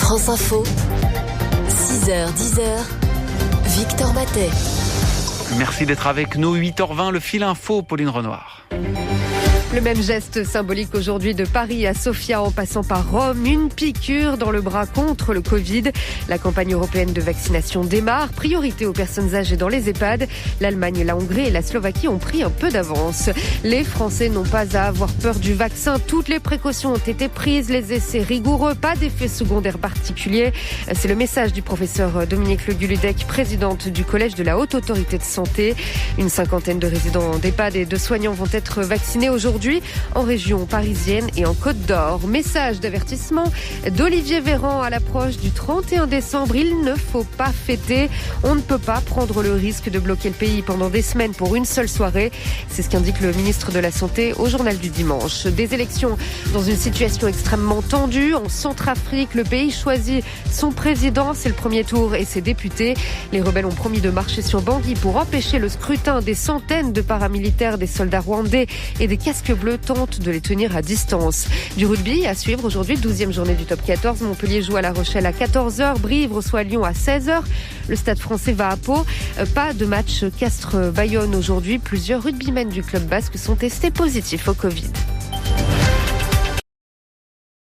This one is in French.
France Info, 6h, 10h, Victor Matet. Merci d'être avec nous. 8h20, le fil info, Pauline Renoir. Le même geste symbolique aujourd'hui de Paris à Sofia en passant par Rome, une piqûre dans le bras contre le Covid. La campagne européenne de vaccination démarre. Priorité aux personnes âgées dans les EHPAD. L'Allemagne, la Hongrie et la Slovaquie ont pris un peu d'avance. Les Français n'ont pas à avoir peur du vaccin. Toutes les précautions ont été prises, les essais rigoureux, pas d'effets secondaires particuliers. C'est le message du professeur Dominique Le Guludec, présidente du Collège de la Haute Autorité de Santé. Une cinquantaine de résidents d'EHPAD et de soignants vont être vaccinés aujourd'hui en région parisienne et en Côte d'Or. Message d'avertissement d'Olivier Véran à l'approche du 31 décembre. Il ne faut pas fêter. On ne peut pas prendre le risque de bloquer le pays pendant des semaines pour une seule soirée. C'est ce qu'indique le ministre de la Santé au journal du dimanche. Des élections dans une situation extrêmement tendue. En Centrafrique, le pays choisit son président. C'est le premier tour et ses députés. Les rebelles ont promis de marcher sur Bangui pour empêcher le scrutin. Des centaines de paramilitaires, des soldats rwandais et des casques bleus tentent de les tenir à distance. Du rugby à suivre aujourd'hui, 12e journée du top 14. Montpellier joue à La Rochelle à 14h. Brive reçoit Lyon à 16h. Le Stade Français va à Pau. Pas de match Castres-Bayonne aujourd'hui. Plusieurs rugbymen du club basque sont testés positifs au Covid.